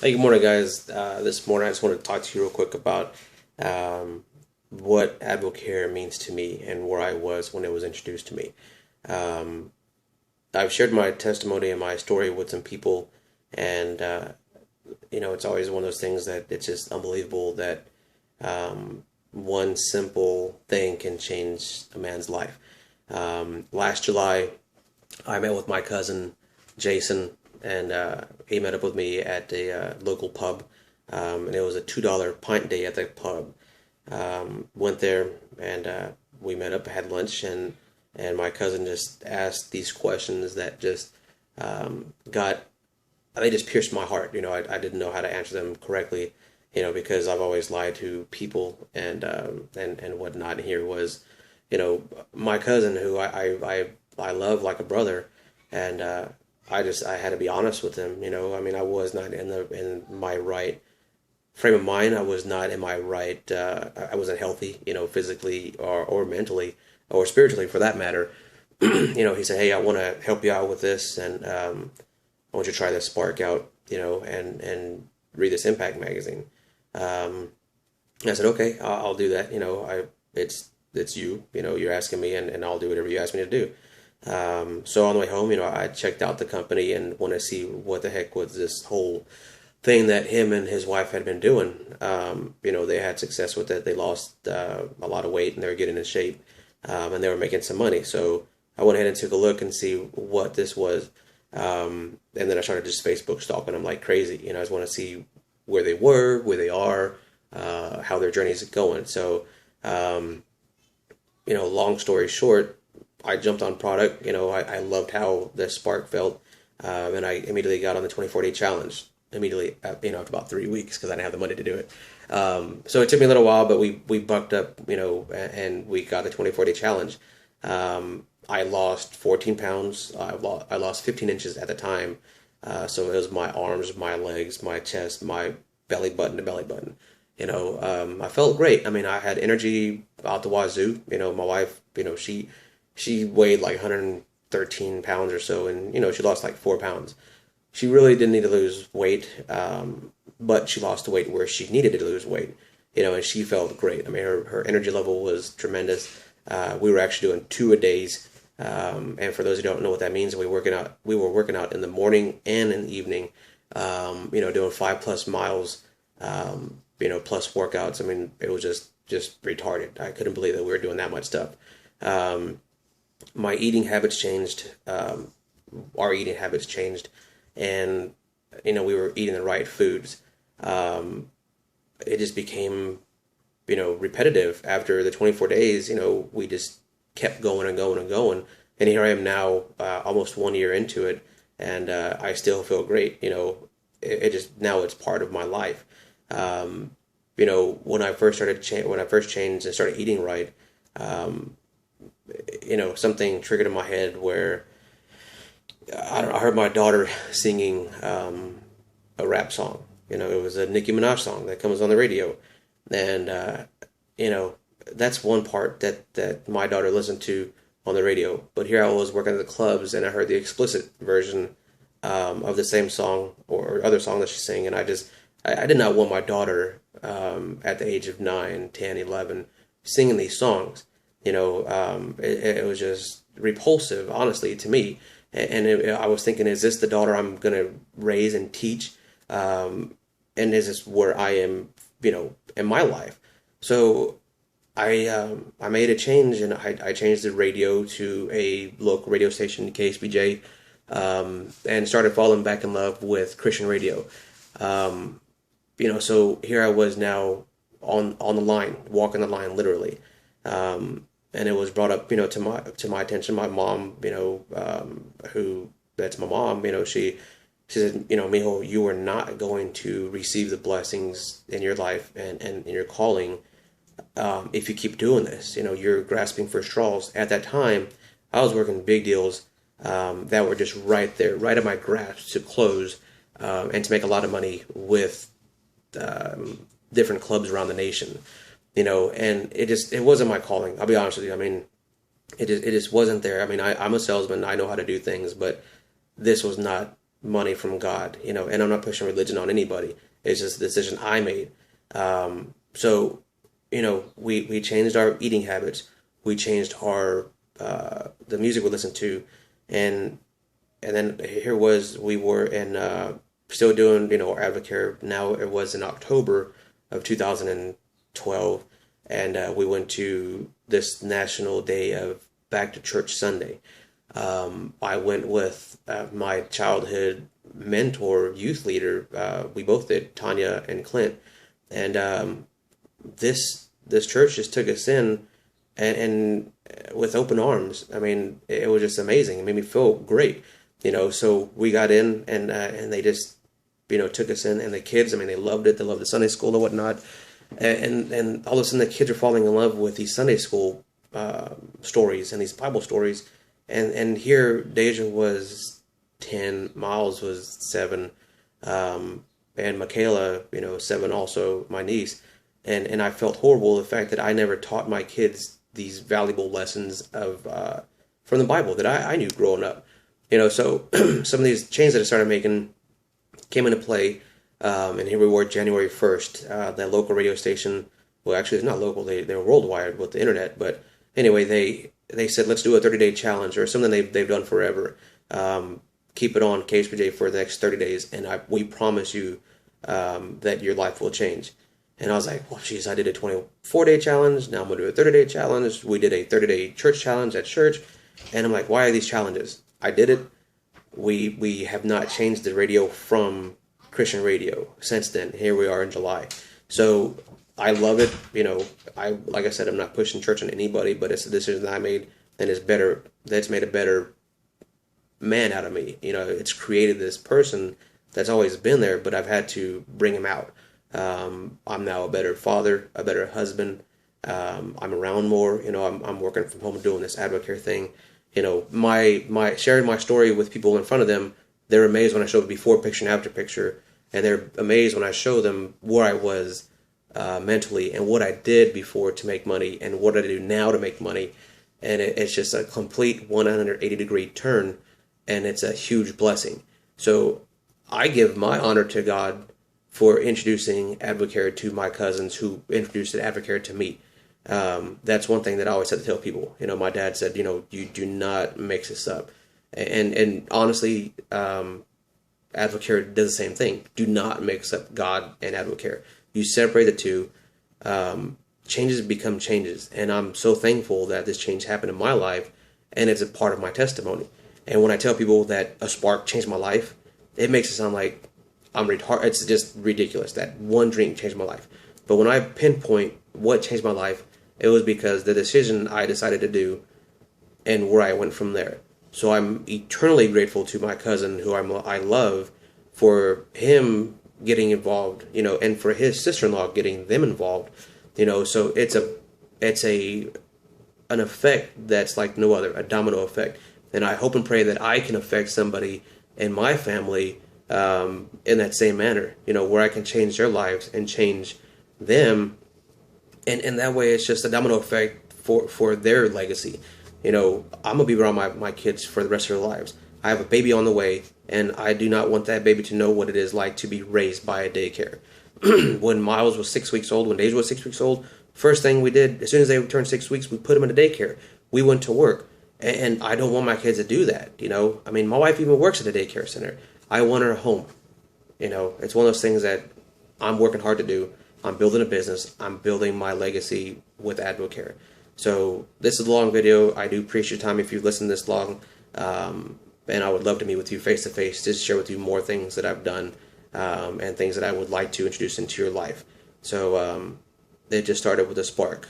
Hey, good morning, guys. This morning, I just want to talk to you real quick about what AdvoCare means to me and where I was when it was introduced to me. Um, I've shared my testimony and my story with some people, and it's always one of those things that it's just unbelievable that one simple thing can change a man's life. Last July, I met with my cousin Jason, and he met up with me at a local pub, and it was a $2 pint day at the pub. Went there and we met up, had lunch, and my cousin just asked these questions that just got they just pierced my heart. I didn't know how to answer them correctly, because I've always lied to people and whatnot. And here was, my cousin who I love like a brother, and I had to be honest with him. I mean, I was not in my right frame of mind. I was not in my right. I wasn't healthy, physically or mentally or spiritually for that matter. He said, "Hey, I want to help you out with this, and I want you to try this Spark out, and read this Impact magazine." I said, "Okay, I'll do that. It's you. You're asking me, and I'll do whatever you ask me to do." So on the way home, I checked out the company and wanted to see what the heck was this whole thing that him and his wife had been doing. They had success with it. They lost a lot of weight and they were getting in shape, and they were making some money. So I went ahead and took a look and see what this was. And then I started just Facebook stalking them like crazy. I just want to see where they were, where they are, how their journey is going. So, long story short, I jumped on product. I loved how the Spark felt, and I immediately got on the 24-day challenge. Immediately, after about 3 weeks because I didn't have the money to do it. So it took me a little while, but we bucked up, and we got the 24-day challenge. I lost 14 pounds. I lost 15 inches at the time. So it was my arms, my legs, my chest, my belly button to belly button. I felt great. I mean, I had energy out the wazoo. My wife, she weighed like 113 pounds or so, and she lost like 4 pounds. She really didn't need to lose weight, but she lost the weight where she needed to lose weight, and she felt great. I mean, her energy level was tremendous. We were actually doing 2-a-days, and for those who don't know what that means, we were working out in the morning and in the evening, doing 5+ miles, plus workouts. I mean, it was just retarded. I couldn't believe that we were doing that much stuff. My eating habits changed. Our eating habits changed, and we were eating the right foods. It just became repetitive after the 24 days. We just kept going and going and going, and here I am now, almost 1 year into it, and I still feel great. It just now it's part of my life. When I first changed and started eating right, something triggered in my head where I don't know, I heard my daughter singing a rap song. It was a Nicki Minaj song that comes on the radio, and that's one part that my daughter listened to on the radio. But here I was working at the clubs, and I heard the explicit version of the same song or other song that she sang, and I did not want my daughter at the age of 9, 10, 11 singing these songs. It was just repulsive, honestly, to me. And I was thinking, is this the daughter I'm going to raise and teach? And is this where I am, in my life? So I made a change, and I changed the radio to a local radio station, KSBJ, and started falling back in love with Christian radio. So here I was now on the line, walking the line literally. And it was brought up, to my attention. My mom, that's my mom, she said, Mijo, you are not going to receive the blessings in your life and in your calling if you keep doing this. You're grasping for straws. At that time, I was working big deals that were just right there, right at my grasp to close and to make a lot of money with different clubs around the nation. And it wasn't my calling. I'll be honest with you. I mean, it just wasn't there. I mean, I'm a salesman. I know how to do things, but this was not money from God, and I'm not pushing religion on anybody. It's just a decision I made. So, we changed our eating habits. We changed our the music we listened to, and then here was we were in still doing our Advocare. Now it was in October of 2012, and we went to this National Day of Back to Church Sunday. I went with my childhood mentor, youth leader. We both did, Tanya and Clint, and this church just took us in and with open arms. I mean, it was just amazing. It made me feel great, So we got in, and they just took us in, and the kids, I mean, they loved it. They loved the Sunday school and whatnot, and all of a sudden the kids are falling in love with these Sunday school stories and these Bible stories, and here Deja was 10, Miles was 7, and Michaela, 7 also, my niece, and I felt horrible the fact that I never taught my kids these valuable lessons of from the Bible that I knew growing up, So some of these changes that I started making came into play, and here we were January 1st. That local radio station, well, actually it's not local; they're worldwide with the internet. But anyway, they said let's do a 30-day challenge or something they've done forever. Keep it on KHPJ for the next 30 days, and we promise you that your life will change. And I was like, well, geez, I did a 24-day challenge. Now I'm going to do a 30-day challenge. We did a 30-day church challenge at church. And I'm like, why are these challenges? I did it. We have not changed the radio from Christian radio since then. Here we are in July. So I love it. Like I said, I'm not pushing church on anybody, but it's a decision that I made, and it's better. That's made a better man out of me. It's created this person that's always been there, but I've had to bring him out. I'm now a better father, a better husband. I'm around more. I'm working from home doing this Advocare thing. My sharing my story with people in front of them. They're amazed when I show the before picture and after picture, and they're amazed when I show them where I was mentally and what I did before to make money and what I do now to make money. And it's just a complete 180-degree turn, and it's a huge blessing. So I give my honor to God for introducing Advocare to my cousins who introduced Advocare to me. That's one thing that I always had to tell people. My dad said, you do not mix this up. And honestly, Advocare does the same thing. Do not mix up God and Advocare. You separate the two. Changes become changes. And I'm so thankful that this change happened in my life, and it's a part of my testimony. And when I tell people that a spark changed my life, it makes it sound like I'm retarded. It's just ridiculous that one drink changed my life. But when I pinpoint what changed my life, it was because the decision I decided to do and where I went from there. So I'm eternally grateful to my cousin who I love for him getting involved, and for his sister-in-law getting them involved, so it's an effect that's like no other, a domino effect. And I hope and pray that I can affect somebody in my family in that same manner, where I can change their lives and change them. And that way it's just a domino effect for their legacy. I'm going to be around my kids for the rest of their lives. I have a baby on the way, and I do not want that baby to know what it is like to be raised by a daycare. When Miles was 6 weeks old, when Deja was 6 weeks old, first thing we did, as soon as they turned 6 weeks, we put them in a daycare. We went to work. And I don't want my kids to do that, I mean, my wife even works at a daycare center. I want her home. It's one of those things that I'm working hard to do. I'm building a business. I'm building my legacy with Advocare. So this is a long video. I do appreciate your time if you've listened this long. And I would love to meet with you face to face, just share with you more things that I've done and things that I would like to introduce into your life. So it just started with a spark.